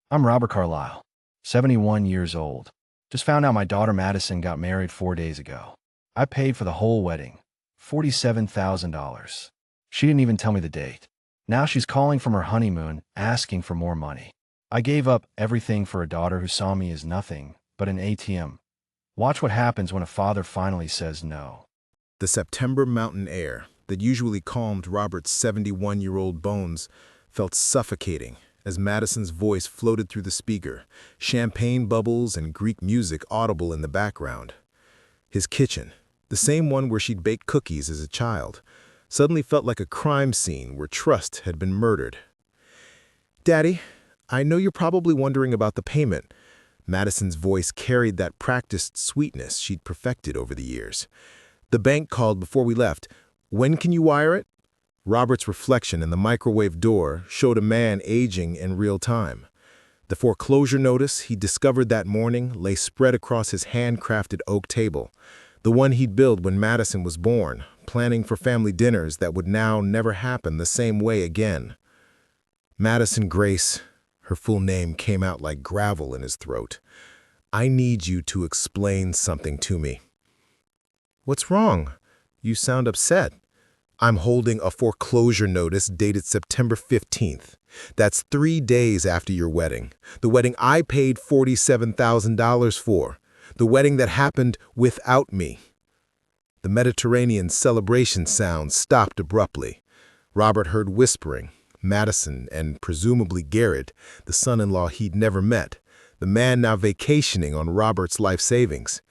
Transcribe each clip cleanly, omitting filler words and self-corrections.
I'm Robert Carlisle, 71 years old. Just found out my daughter Madison got married 4 days ago. I paid for the whole wedding, $47,000. She didn't even tell me the date. Now she's calling from her honeymoon, asking for more money. I gave up everything for a daughter who saw me as nothing but an ATM. Watch what happens when a father finally says no. The September mountain air that usually calmed Robert's 71-year-old bones felt suffocating as Madison's voice floated through the speaker, champagne bubbles and Greek music audible in the background. His kitchen, the same one where she'd baked cookies as a child, suddenly felt like a crime scene where trust had been murdered. "Daddy, I know you're probably wondering about the payment." Madison's voice carried that practiced sweetness she'd perfected over the years. "The bank called before we left. When can you wire it?" Robert's reflection in the microwave door showed a man aging in real time. The foreclosure notice he discovered that morning lay spread across his handcrafted oak table, the one he'd built when Madison was born, planning for family dinners that would now never happen the same way again. Madison Grace, her full name came out like gravel in his throat. "I need you to explain something to me." "What's wrong? You sound upset." "I'm holding a foreclosure notice dated September 15th. That's 3 days after your wedding. The wedding I paid $47,000 for. The wedding that happened without me." The Mediterranean celebration sound stopped abruptly. Robert heard whispering. Madison and presumably Garrett, the son-in-law he'd never met, the man now vacationing on Robert's life savings.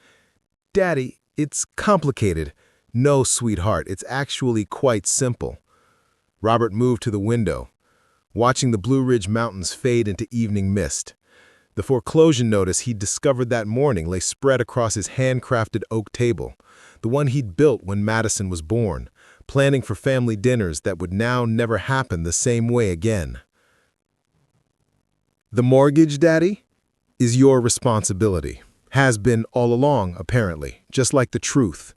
"Daddy, it's complicated." "No, sweetheart, it's actually quite simple." Robert moved to the window, watching the Blue Ridge Mountains fade into evening mist. The foreclosure notice he'd discovered that morning lay spread across his handcrafted oak table, the one he'd built when Madison was born, planning for family dinners that would now never happen the same way again. "The mortgage, Daddy, is your responsibility. Has been all along, apparently, just like the truth."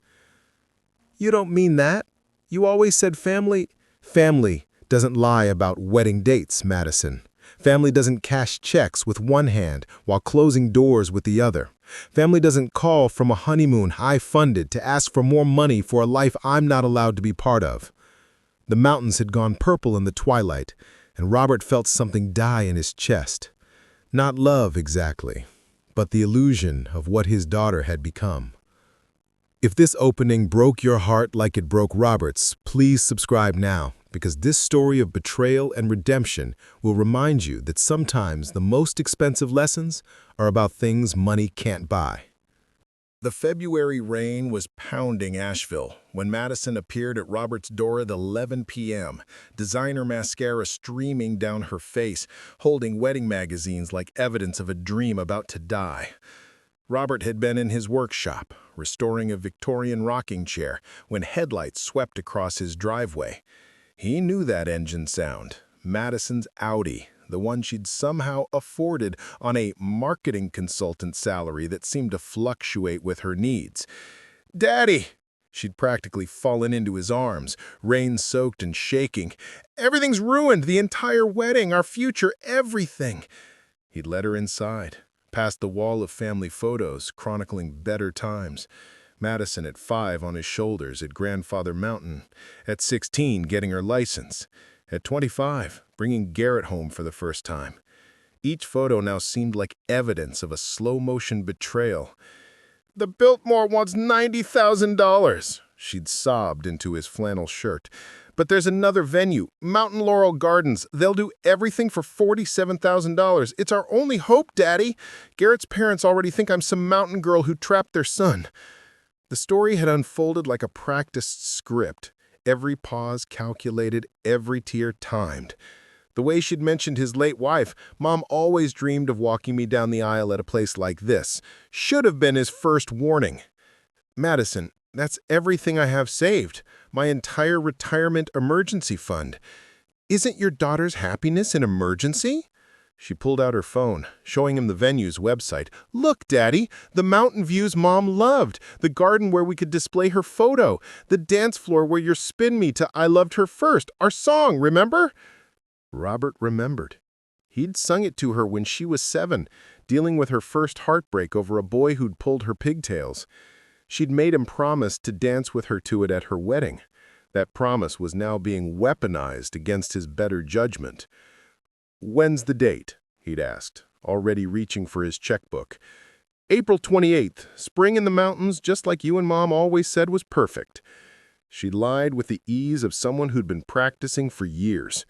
"You don't mean that. You always said family—" "Family doesn't lie about wedding dates, Madison. Family doesn't cash checks with one hand while closing doors with the other. Family doesn't call from a honeymoon I funded to ask for more money for a life I'm not allowed to be part of." The mountains had gone purple in the twilight, and Robert felt something die in his chest. Not love exactly, but the illusion of what his daughter had become. If this opening broke your heart like it broke Robert's, please subscribe now, because this story of betrayal and redemption will remind you that sometimes the most expensive lessons are about things money can't buy. The February rain was pounding Asheville when Madison appeared at Robert's door at 11 p.m., designer mascara streaming down her face, holding wedding magazines like evidence of a dream about to die. Robert had been in his workshop, restoring a Victorian rocking chair, when headlights swept across his driveway. He knew that engine sound, Madison's Audi, the one she'd somehow afforded on a marketing consultant salary that seemed to fluctuate with her needs. "Daddy!" She'd practically fallen into his arms, rain-soaked and shaking. "Everything's ruined, the entire wedding, our future, everything." He'd led her inside, past the wall of family photos chronicling better times. Madison at 5 on his shoulders at Grandfather Mountain, at 16 getting her license, at 25 bringing Garrett home for the first time. Each photo now seemed like evidence of a slow-motion betrayal. "The Biltmore wants $90,000. She'd sobbed into his flannel shirt. "But there's another venue, Mountain Laurel Gardens. They'll do everything for $47,000. It's our only hope, Daddy. Garrett's parents already think I'm some mountain girl who trapped their son." The story had unfolded like a practiced script, every pause calculated, every tear timed. The way she'd mentioned his late wife, "Mom always dreamed of walking me down the aisle at a place like this," should have been his first warning. "Madison, that's everything I have saved, my entire retirement emergency fund. Isn't your daughter's happiness an emergency?" She pulled out her phone, showing him the venue's website. "Look, Daddy, the mountain views Mom loved, the garden where we could display her photo, the dance floor where you spin me to I Loved Her First, our song, remember?" Robert remembered. He'd sung it to her when she was 7, dealing with her first heartbreak over a boy who'd pulled her pigtails. She'd made him promise to dance with her to it at her wedding. That promise was now being weaponized against his better judgment. "When's the date?" he'd asked, already reaching for his checkbook. "April 28th, spring in the mountains, just like you and Mom always said was perfect." She lied with the ease of someone who'd been practicing for years.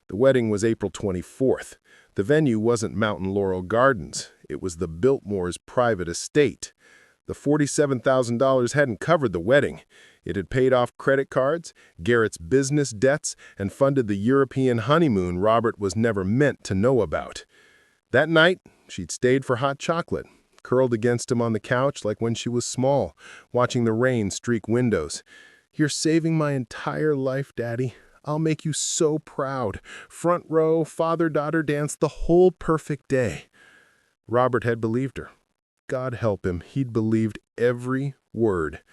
The wedding was April 24th. The venue wasn't Mountain Laurel Gardens. It was the Biltmore's private estate. The $47,000 hadn't covered the wedding. It had paid off credit cards, Garrett's business debts, and funded the European honeymoon Robert was never meant to know about. That night, she'd stayed for hot chocolate, curled against him on the couch like when she was small, watching the rain streak windows. "You're saving my entire life, Daddy. I'll make you so proud. Front row, father-daughter dance the whole perfect day." Robert had believed her. God help him, he'd believed every word.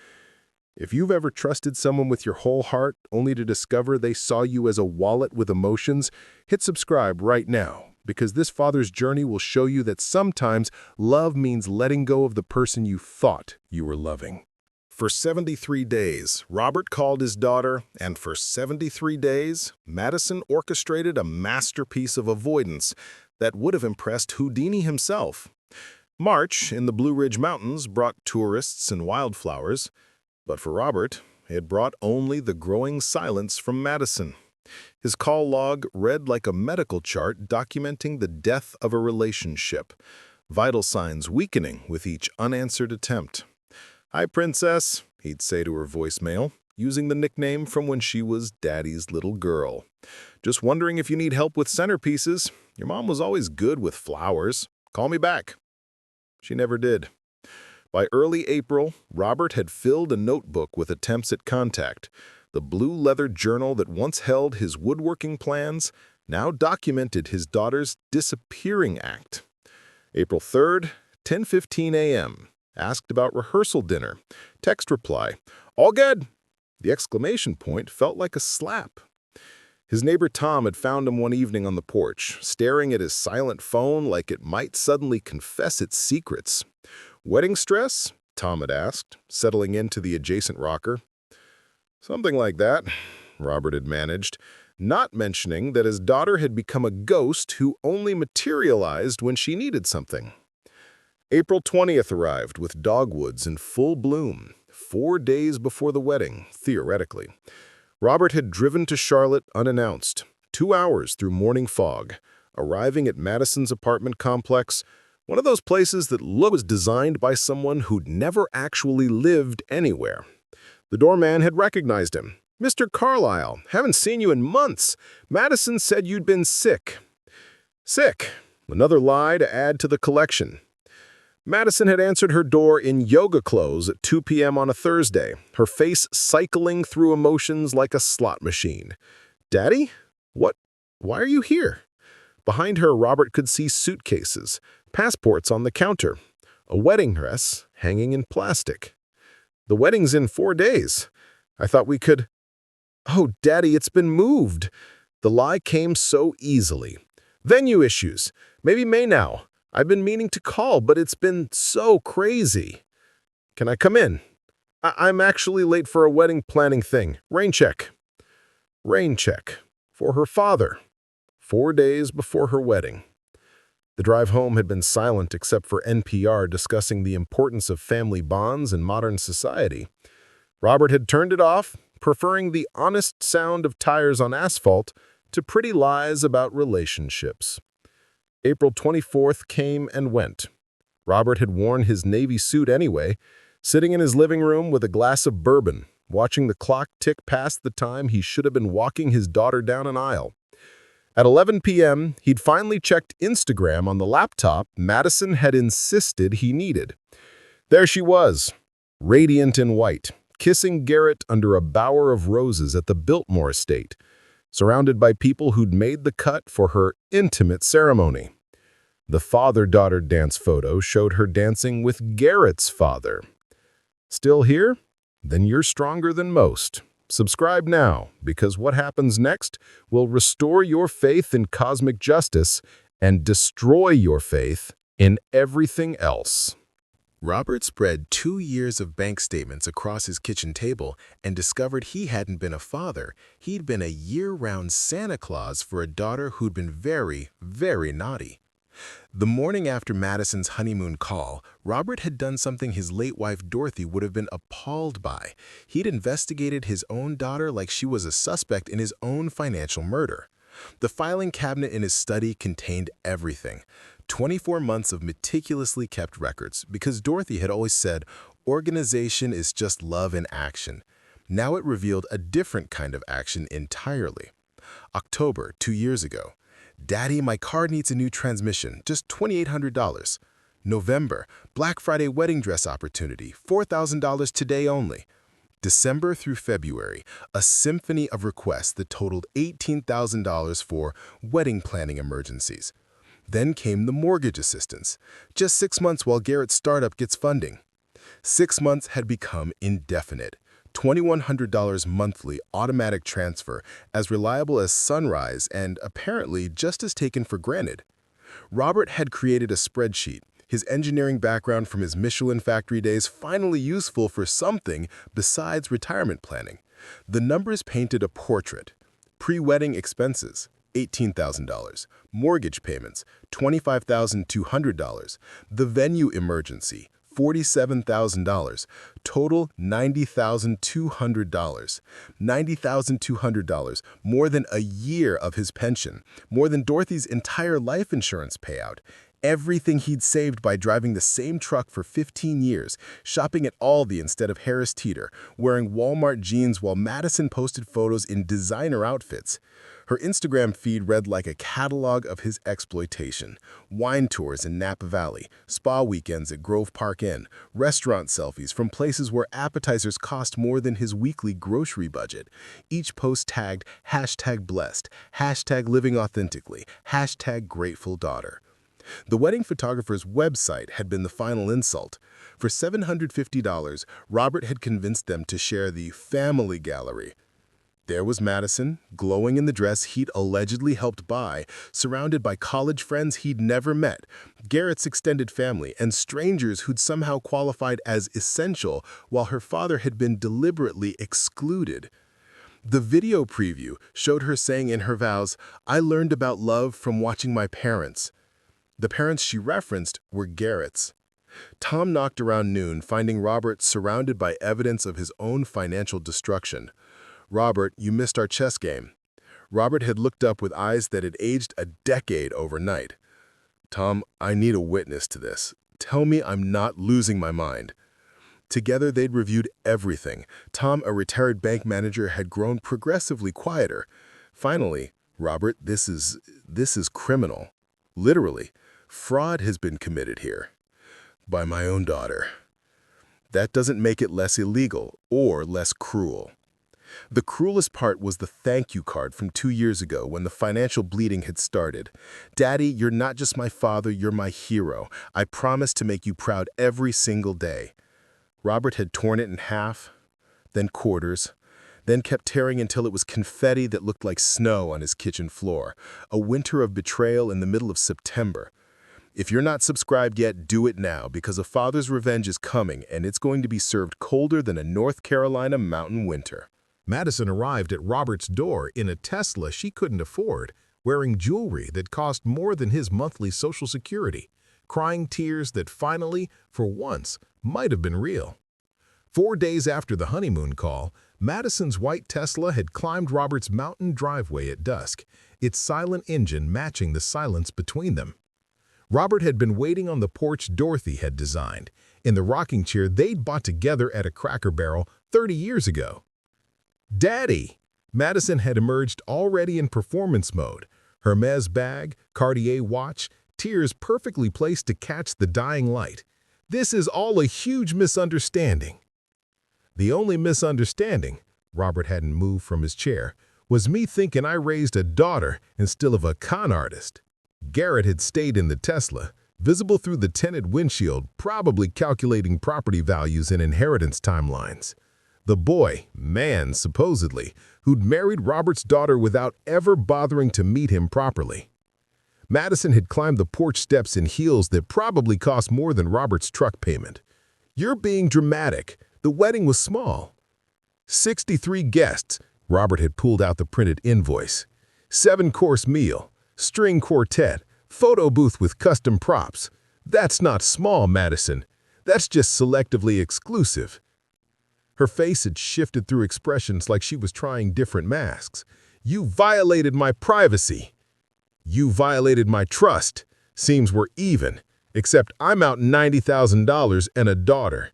If you've ever trusted someone with your whole heart only to discover they saw you as a wallet with emotions, hit subscribe right now, because this father's journey will show you that sometimes love means letting go of the person you thought you were loving. For 73 days, Robert called his daughter, and for 73 days, Madison orchestrated a masterpiece of avoidance that would have impressed Houdini himself. March in the Blue Ridge Mountains brought tourists and wildflowers, but for Robert, it brought only the growing silence from Madison. His call log read like a medical chart documenting the death of a relationship, vital signs weakening with each unanswered attempt. "Hi, Princess," he'd say to her voicemail, using the nickname from when she was Daddy's little girl. "Just wondering if you need help with centerpieces. Your mom was always good with flowers. Call me back." She never did. By early April, Robert had filled a notebook with attempts at contact. The blue leather journal that once held his woodworking plans now documented his daughter's disappearing act. April 3rd, 10:15 a.m. Asked about rehearsal dinner. Text reply, "All good." The exclamation point felt like a slap. His neighbor Tom had found him one evening on the porch, staring at his silent phone like it might suddenly confess its secrets. "Wedding stress?" Tom had asked, settling into the adjacent rocker. "Something like that," Robert had managed, not mentioning that his daughter had become a ghost who only materialized when she needed something. April 20th arrived with dogwoods in full bloom, 4 days before the wedding, theoretically. Robert had driven to Charlotte unannounced, 2 hours through morning fog, arriving at Madison's apartment complex, one of those places that was designed by someone who'd never actually lived anywhere. The doorman had recognized him. "Mr. Carlisle, haven't seen you in months. Madison said you'd been sick." Sick, another lie to add to the collection. Madison had answered her door in yoga clothes at 2 p.m. on a Thursday, her face cycling through emotions like a slot machine. "Daddy? What? Why are you here?" Behind her, Robert could see suitcases, passports on the counter, a wedding dress hanging in plastic. "The wedding's in 4 days. I thought we could—" "Oh, Daddy, it's been moved." The lie came so easily. "Venue issues. Maybe May now. I've been meaning to call, but it's been so crazy." "Can I come in?" I'm actually late for a wedding planning thing. Rain check." Rain check. For her father. 4 days before her wedding. The drive home had been silent except for NPR discussing the importance of family bonds in modern society. Robert had turned it off, preferring the honest sound of tires on asphalt to pretty lies about relationships. April 24th came and went. Robert had worn his navy suit anyway, sitting in his living room with a glass of bourbon, watching the clock tick past the time he should have been walking his daughter down an aisle. At 11 p.m., he'd finally checked Instagram on the laptop Madison had insisted he needed. There she was, radiant in white, kissing Garrett under a bower of roses at the Biltmore estate, surrounded by people who'd made the cut for her intimate ceremony. The father-daughter dance photo showed her dancing with Garrett's father. Still here? Then you're stronger than most. Subscribe now, because what happens next will restore your faith in cosmic justice and destroy your faith in everything else. Robert spread 2 years of bank statements across his kitchen table and discovered he hadn't been a father. He'd been a year-round Santa Claus for a daughter who'd been very, very naughty. The morning after Madison's honeymoon call, Robert had done something his late wife Dorothy would have been appalled by. He'd investigated his own daughter like she was a suspect in his own financial murder. The filing cabinet in his study contained everything. 24 months of meticulously kept records, because Dorothy had always said, organization is just love in action. Now it revealed a different kind of action entirely. October, 2 years ago. Daddy, my car needs a new transmission, just $2,800. November, Black Friday wedding dress opportunity, $4,000 today only. December through February, a symphony of requests that totaled $18,000 for wedding planning emergencies. Then came the mortgage assistance, just 6 months while Garrett's startup gets funding. 6 months had become indefinite. $2,100 monthly automatic transfer, as reliable as sunrise and apparently just as taken for granted. Robert had created a spreadsheet, his engineering background from his Michelin factory days finally useful for something besides retirement planning. The numbers painted a portrait. Pre-wedding expenses, $18,000. Mortgage payments, $25,200. The venue emergency, $47,000. Total, $90,200. $90,200, more than a year of his pension, more than Dorothy's entire life insurance payout. Everything he'd saved by driving the same truck for 15 years, shopping at Aldi instead of Harris Teeter, wearing Walmart jeans while Madison posted photos in designer outfits. Her Instagram feed read like a catalog of his exploitation. Wine tours in Napa Valley, spa weekends at Grove Park Inn, restaurant selfies from places where appetizers cost more than his weekly grocery budget. Each post tagged #blessed, #living-authentically, #grateful-daughter. The wedding photographer's website had been the final insult. For $750, Robert had convinced them to share the family gallery. There was Madison, glowing in the dress he'd allegedly helped buy, surrounded by college friends he'd never met, Garrett's extended family, and strangers who'd somehow qualified as essential while her father had been deliberately excluded. The video preview showed her saying in her vows, "I learned about love from watching my parents." The parents she referenced were Garrett's. Tom knocked around noon, finding Robert surrounded by evidence of his own financial destruction. "Robert, you missed our chess game." Robert had looked up with eyes that had aged a decade overnight. "Tom, I need a witness to this. Tell me I'm not losing my mind." Together, they'd reviewed everything. Tom, a retired bank manager, had grown progressively quieter. Finally, "Robert, this is criminal. Literally. Fraud has been committed here. By my own daughter. That doesn't make it less illegal or less cruel." The cruelest part was the thank you card from 2 years ago when the financial bleeding had started. "Daddy, you're not just my father, you're my hero. I promise to make you proud every single day." Robert had torn it in half, then quarters, then kept tearing until it was confetti that looked like snow on his kitchen floor. A winter of betrayal in the middle of September. If you're not subscribed yet, do it now, because a father's revenge is coming, and it's going to be served colder than a North Carolina mountain winter. Madison arrived at Robert's door in a Tesla she couldn't afford, wearing jewelry that cost more than his monthly Social Security, crying tears that finally, for once, might have been real. 4 days after the honeymoon call, Madison's white Tesla had climbed Robert's mountain driveway at dusk, its silent engine matching the silence between them. Robert had been waiting on the porch Dorothy had designed, in the rocking chair they'd bought together at a Cracker Barrel 30 years ago. "Daddy!" Madison had emerged already in performance mode, Hermes bag, Cartier watch, tears perfectly placed to catch the dying light. "This is all a huge misunderstanding." The only misunderstanding, Robert hadn't moved from his chair, was me thinking I raised a daughter instead of a con artist. Garrett had stayed in the Tesla, visible through the tinted windshield, probably calculating property values and inheritance timelines. The boy, man supposedly, who'd married Robert's daughter without ever bothering to meet him properly. Madison had climbed the porch steps in heels that probably cost more than Robert's truck payment. "You're being dramatic. The wedding was small." 63 guests. Robert had pulled out the printed invoice. 7-course meal, string quartet, photo booth with custom props. "That's not small, Madison. That's just selectively exclusive." Her face had shifted through expressions like she was trying different masks. "You violated my privacy. You violated my trust. Seems we're even, except I'm out $90,000 and a daughter."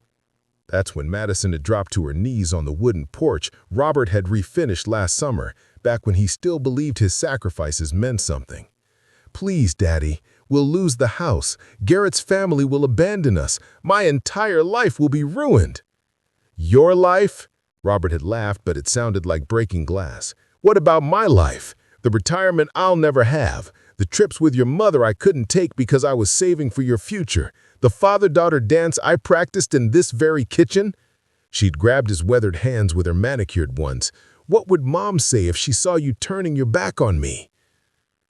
That's when Madison had dropped to her knees on the wooden porch Robert had refinished last summer, back when he still believed his sacrifices meant something. "Please, Daddy, we'll lose the house. Garrett's family will abandon us. My entire life will be ruined." "Your life?" Robert had laughed, but it sounded like breaking glass. "What about my life? The retirement I'll never have. The trips with your mother I couldn't take because I was saving for your future. The father-daughter dance I practiced in this very kitchen." She'd grabbed his weathered hands with her manicured ones. "What would Mom say if she saw you turning your back on me?"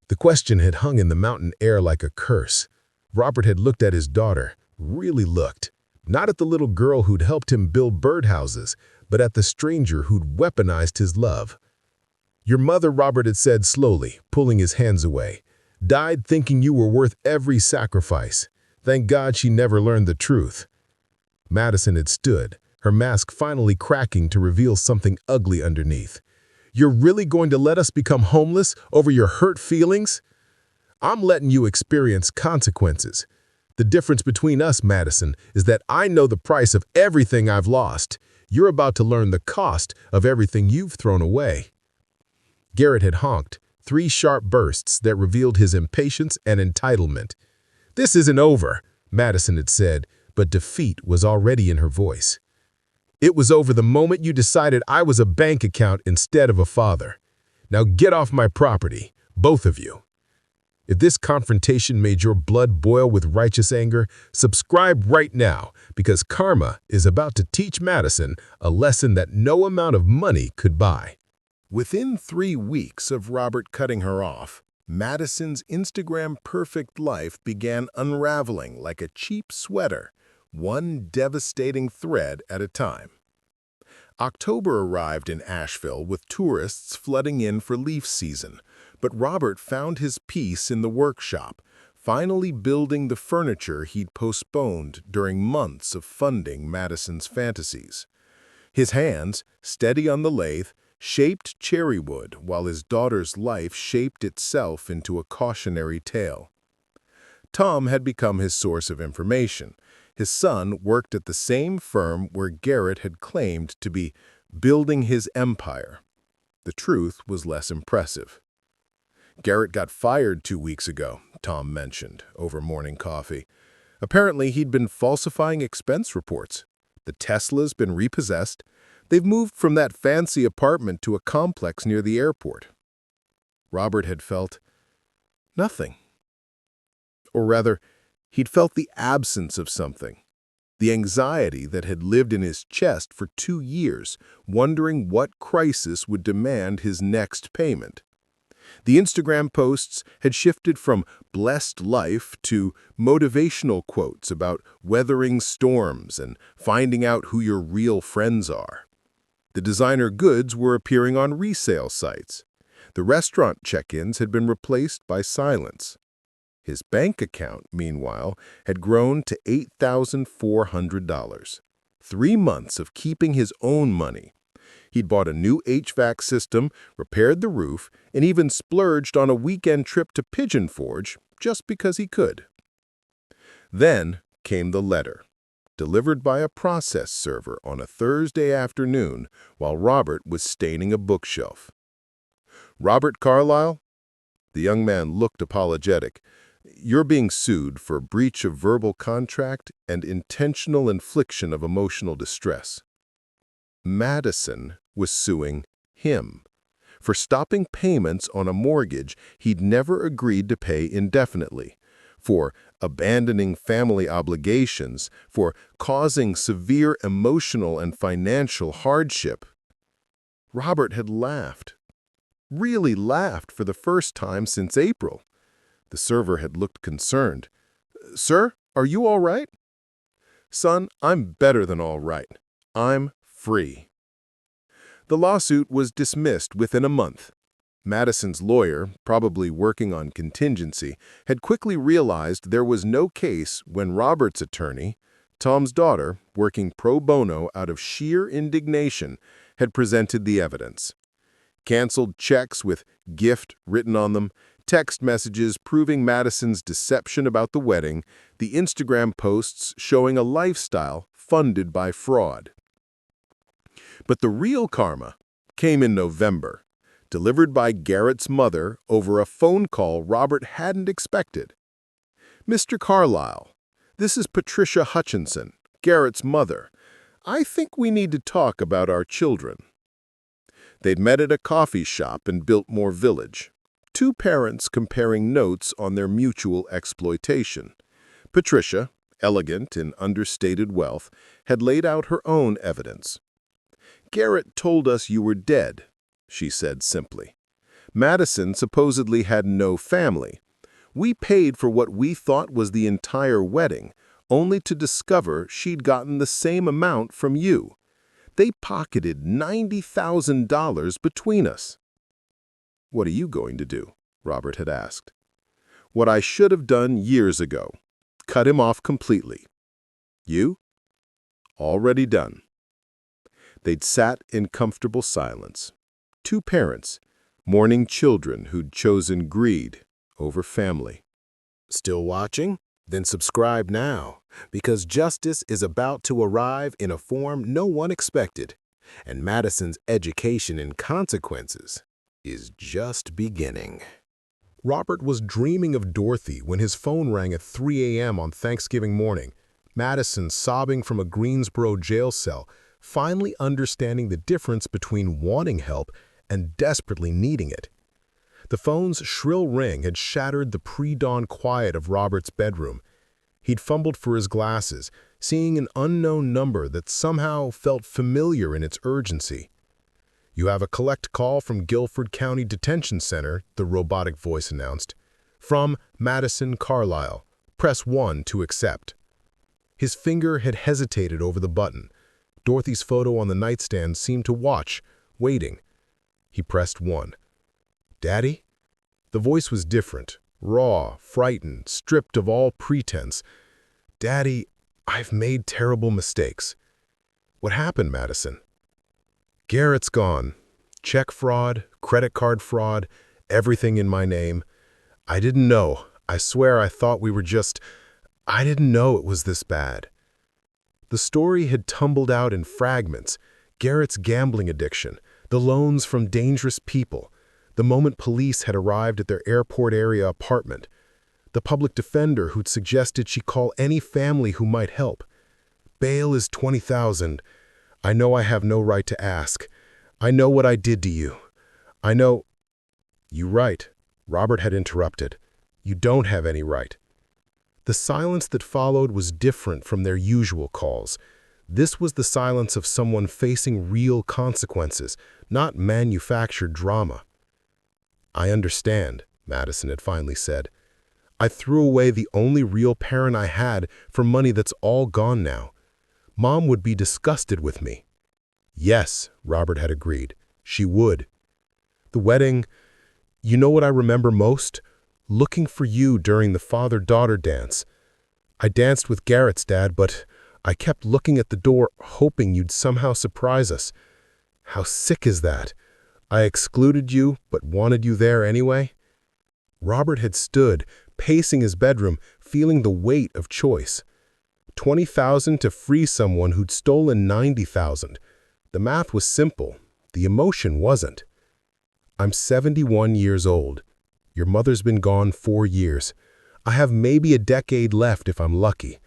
The question had hung in the mountain air like a curse. Robert had looked at his daughter, really looked. Not at the little girl who'd helped him build birdhouses, but at the stranger who'd weaponized his love. "Your mother," Robert had said slowly, pulling his hands away, "died thinking you were worth every sacrifice. Thank God she never learned the truth." Madison had stood, her mask finally cracking to reveal something ugly underneath. "You're really going to let us become homeless over your hurt feelings?" "I'm letting you experience consequences. The difference between us, Madison, is that I know the price of everything I've lost. You're about to learn the cost of everything you've thrown away." Garrett had honked, 3 sharp bursts that revealed his impatience and entitlement. "This isn't over," Madison had said, but defeat was already in her voice. "It was over the moment you decided I was a bank account instead of a father. Now get off my property, both of you." If this confrontation made your blood boil with righteous anger, subscribe right now, because karma is about to teach Madison a lesson that no amount of money could buy. Within 3 weeks of Robert cutting her off, Madison's Instagram-perfect life began unraveling like a cheap sweater, one devastating thread at a time. October arrived in Asheville with tourists flooding in for leaf season, but Robert found his peace in the workshop, finally building the furniture he'd postponed during months of funding Madison's fantasies. His hands, steady on the lathe, shaped cherry wood while his daughter's life shaped itself into a cautionary tale. Tom had become his source of information. His son worked at the same firm where Garrett had claimed to be building his empire. The truth was less impressive. "Garrett got fired 2 weeks ago," Tom mentioned over morning coffee. "Apparently he'd been falsifying expense reports. The Tesla's been repossessed. They've moved from that fancy apartment to a complex near the airport." Robert had felt nothing. Or rather, he'd felt the absence of something. The anxiety that had lived in his chest for 2 years, wondering what crisis would demand his next payment. The Instagram posts had shifted from blessed life to motivational quotes about weathering storms and finding out who your real friends are. The designer goods were appearing on resale sites. The restaurant check-ins had been replaced by silence. His bank account, meanwhile, had grown to $8,400. 3 months of keeping his own money. He'd bought a new HVAC system, repaired the roof, and even splurged on a weekend trip to Pigeon Forge just because he could. Then came the letter, delivered by a process server on a Thursday afternoon while Robert was staining a bookshelf. "Robert Carlisle?" The young man looked apologetic. "You're being sued for breach of verbal contract and intentional infliction of emotional distress." Madison was suing him for stopping payments on a mortgage he'd never agreed to pay indefinitely, for abandoning family obligations, for causing severe emotional and financial hardship. Robert had laughed, really laughed for the first time since April. The server had looked concerned. "Sir, are you all right?" "Son, I'm better than all right. I'm free." The lawsuit was dismissed within a month. Madison's lawyer, probably working on contingency, had quickly realized there was no case when Robert's attorney, Tom's daughter, working pro bono out of sheer indignation, had presented the evidence. Canceled checks with "gift" written on them, text messages proving Madison's deception about the wedding, the Instagram posts showing a lifestyle funded by fraud. But the real karma came in November, delivered by Garrett's mother over a phone call Robert hadn't expected. "Mr. Carlisle, this is Patricia Hutchinson, Garrett's mother. I think we need to talk about our children." They'd met at a coffee shop in Biltmore Village. Two parents comparing notes on their mutual exploitation. Patricia, elegant in understated wealth, had laid out her own evidence. "Garrett told us you were dead," she said simply. "Madison supposedly had no family. We paid for what we thought was the entire wedding, only to discover she'd gotten the same amount from you. They pocketed $90,000 between us." "What are you going to do?" Robert had asked. "What I should have done years ago. Cut him off completely." "You?" "Already done." They'd sat in comfortable silence. Two parents, mourning children who'd chosen greed over family. Still watching? Then subscribe now, because justice is about to arrive in a form no one expected, and Madison's education in consequences is just beginning. Robert was dreaming of Dorothy when his phone rang at 3 a.m. on Thanksgiving morning. Madison, sobbing from a Greensboro jail cell, finally understanding the difference between wanting help and desperately needing it. The phone's shrill ring had shattered the pre-dawn quiet of Robert's bedroom. He'd fumbled for his glasses, seeing an unknown number that somehow felt familiar in its urgency. "You have a collect call from Guilford County Detention Center," the robotic voice announced. "From Madison Carlisle. Press 1 to accept." His finger had hesitated over the button. Dorothy's photo on the nightstand seemed to watch, waiting. He pressed 1. "Daddy?" The voice was different, raw, frightened, stripped of all pretense. "Daddy, I've made terrible mistakes." "What happened, Madison?" "Garrett's gone. Check fraud, credit card fraud, everything in my name. I didn't know. I swear I thought we were just... I didn't know it was this bad." The story had tumbled out in fragments. Garrett's gambling addiction, the loans from dangerous people, the moment police had arrived at their airport area apartment, the public defender who'd suggested she call any family who might help. "Bail is $20,000. I know I have no right to ask. I know what I did to you. I know—" "You right," Robert had interrupted. "You don't have any right." The silence that followed was different from their usual calls. This was the silence of someone facing real consequences, not manufactured drama. "I understand," Madison had finally said. "I threw away the only real parent I had for money that's all gone now. Mom would be disgusted with me." "Yes," Robert had agreed. "She would." "The wedding, you know what I remember most? Looking for you during the father-daughter dance. I danced with Garrett's dad, but I kept looking at the door, hoping you'd somehow surprise us. How sick is that? I excluded you, but wanted you there anyway." Robert had stood, pacing his bedroom, feeling the weight of choice. $20,000 to free someone who'd stolen $90,000. The math was simple. The emotion wasn't. "I'm 71 years old. Your mother's been gone 4 years. I have maybe a decade left if I'm lucky.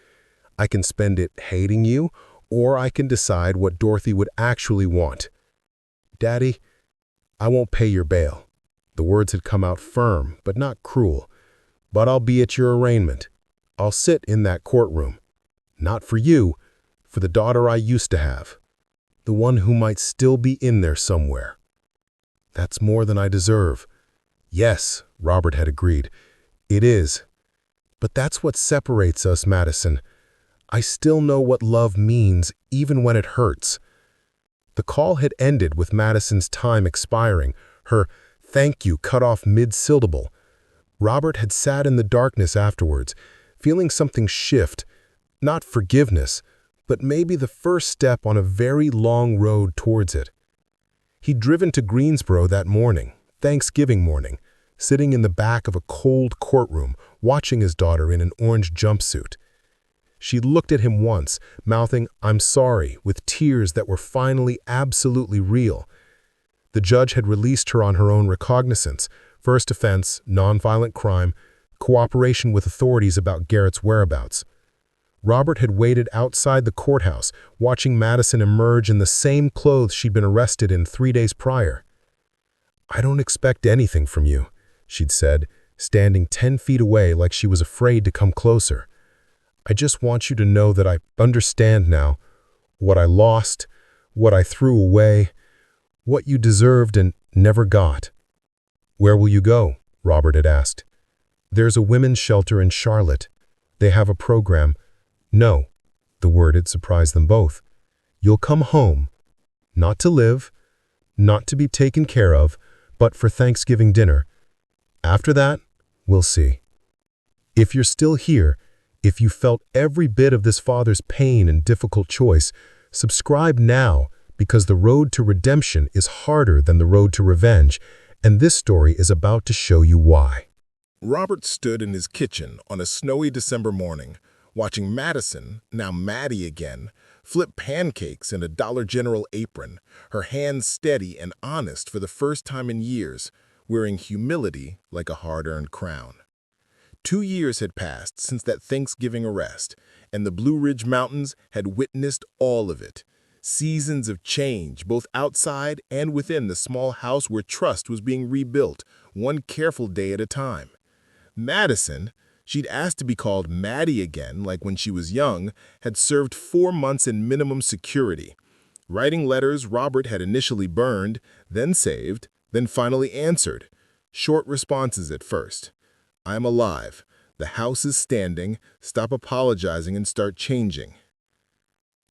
I can spend it hating you, or I can decide what Dorothy would actually want. Daddy, I won't pay your bail." The words had come out firm, but not cruel. "But I'll be at your arraignment. I'll sit in that courtroom. Not for you, for the daughter I used to have. The one who might still be in there somewhere." "That's more than I deserve." "Yes," Robert had agreed. It is. But that's what separates us, Madison. I still know what love means, even when it hurts. The call had ended with Madison's time expiring, her thank you cut off mid-syllable. Robert had sat in the darkness afterwards, feeling something shift, not forgiveness, but maybe the first step on a very long road towards it. He'd driven to Greensboro that morning, Thanksgiving morning, sitting in the back of a cold courtroom, watching his daughter in an orange jumpsuit. She looked at him once, mouthing, "I'm sorry," with tears that were finally absolutely real. The judge had released her on her own recognizance, first offense, nonviolent crime, cooperation with authorities about Garrett's whereabouts. Robert had waited outside the courthouse, watching Madison emerge in the same clothes she'd been arrested in 3 days prior. "I don't expect anything from you," she'd said, standing 10 feet away like she was afraid to come closer. "I just want you to know that I understand now what I lost, what I threw away, what you deserved and never got." "Where will you go?" Robert had asked. "There's a women's shelter in Charlotte. They have a program." "No," the word had surprised them both. "You'll come home, not to live, not to be taken care of, but for Thanksgiving dinner. After that, we'll see. If you're still here, if you felt every bit of this father's pain and difficult choice, subscribe now, because the road to redemption is harder than the road to revenge, and this story is about to show you why." Robert stood in his kitchen on a snowy December morning, watching Madison, now Maddie again, flip pancakes in a Dollar General apron, her hands steady and honest for the first time in years, wearing humility like a hard-earned crown. 2 years had passed since that Thanksgiving arrest, and the Blue Ridge Mountains had witnessed all of it. Seasons of change, both outside and within the small house where trust was being rebuilt, one careful day at a time. Madison, she'd asked to be called Maddie again, like when she was young, had served 4 months in minimum security. Writing letters Robert had initially burned, then saved, then finally answered. Short responses at first. "I'm alive. The house is standing. Stop apologizing and start changing."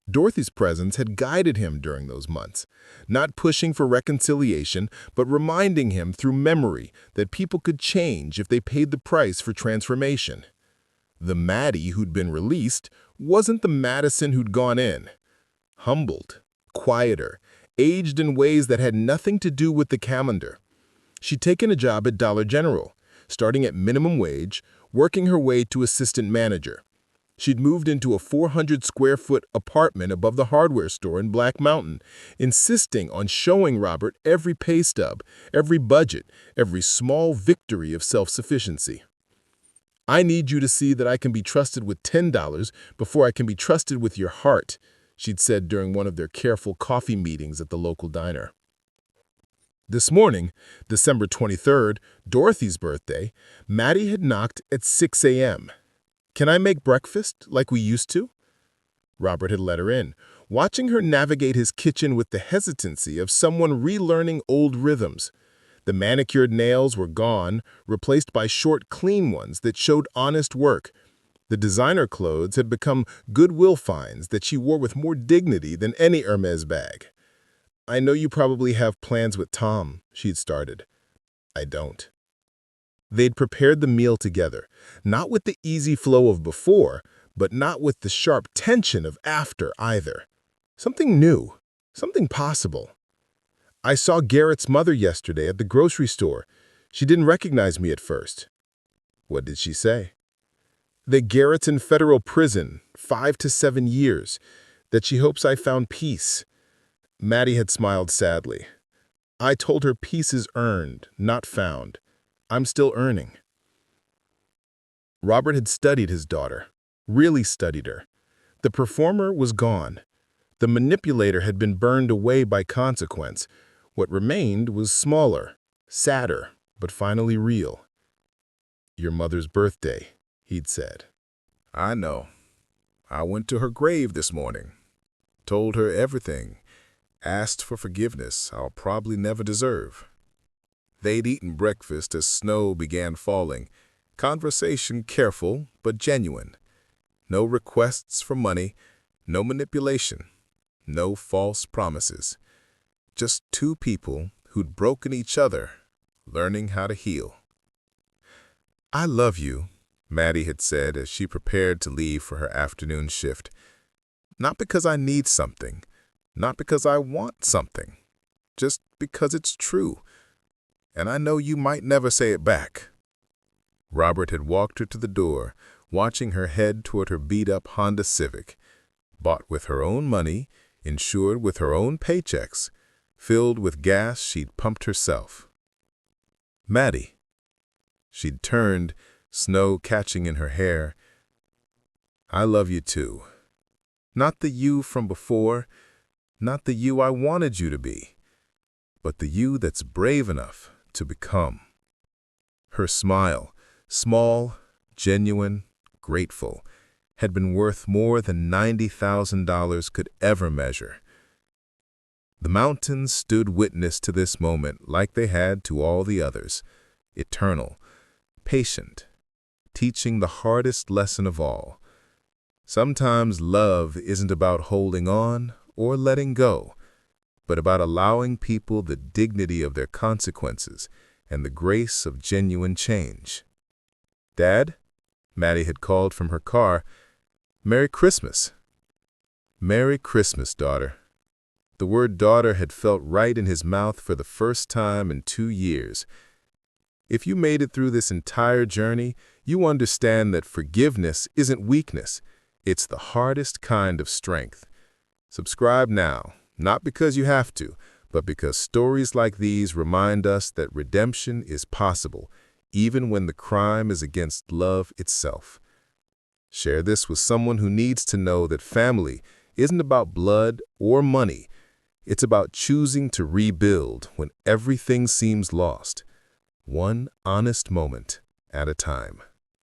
Dorothy's presence had guided him during those months, not pushing for reconciliation, but reminding him through memory that people could change if they paid the price for transformation. The Maddie who'd been released wasn't the Madison who'd gone in. Humbled, quieter, aged in ways that had nothing to do with the calendar. She'd taken a job at Dollar General, starting at minimum wage, working her way to assistant manager. She'd moved into a 400-square-foot apartment above the hardware store in Black Mountain, insisting on showing Robert every pay stub, every budget, every small victory of self-sufficiency. "I need you to see that I can be trusted with $10 before I can be trusted with your heart," she'd said during one of their careful coffee meetings at the local diner. This morning, December 23rd, Dorothy's birthday, Maddie had knocked at 6 a.m. "Can I make breakfast like we used to?" Robert had let her in, watching her navigate his kitchen with the hesitancy of someone relearning old rhythms. The manicured nails were gone, replaced by short, clean ones that showed honest work. The designer clothes had become Goodwill finds that she wore with more dignity than any Hermes bag. "I know you probably have plans with Tom," she'd started. "I don't." They'd prepared the meal together, not with the easy flow of before, but not with the sharp tension of after either. Something new, something possible. "I saw Garrett's mother yesterday at the grocery store. She didn't recognize me at first." "What did she say?" "That Garrett's in federal prison, 5 to 7 years. That she hopes I found peace." Maddie had smiled sadly. "I told her peace is earned, not found. I'm still earning." Robert had studied his daughter, really studied her. The performer was gone. The manipulator had been burned away by consequence. What remained was smaller, sadder, but finally real. "Your mother's birthday," he'd said. "I know. I went to her grave this morning. Told her everything. Asked for forgiveness I'll probably never deserve." They'd eaten breakfast as snow began falling, Conversation careful but genuine. No requests for money, no manipulation, no false promises. Just two people who'd broken each other, learning how to heal. "I love you," Maddie had said as she prepared to leave for her afternoon shift. "Not because I need something, not because I want something, just because it's true. And I know you might never say it back." Robert had walked her to the door, watching her head toward her beat-up Honda Civic, bought with her own money, insured with her own paychecks, filled with gas she'd pumped herself. "Maddie." She'd turned, snow catching in her hair. "I love you too. Not the you from before, not the you I wanted you to be, but the you that's brave enough to become." Her smile, small, genuine, grateful, had been worth more than $90,000 could ever measure. The mountains stood witness to this moment like they had to all the others, eternal, patient, teaching the hardest lesson of all. Sometimes love isn't about holding on or letting go, but about allowing people the dignity of their consequences and the grace of genuine change. "Dad," Maddie had called from her car, "Merry Christmas." "Merry Christmas, daughter." The word daughter had felt right in his mouth for the first time in 2 years. If you made it through this entire journey, you understand that forgiveness isn't weakness. It's the hardest kind of strength. Subscribe now, not because you have to, but because stories like these remind us that redemption is possible, even when the crime is against love itself. Share this with someone who needs to know that family isn't about blood or money. It's about choosing to rebuild when everything seems lost, one honest moment at a time.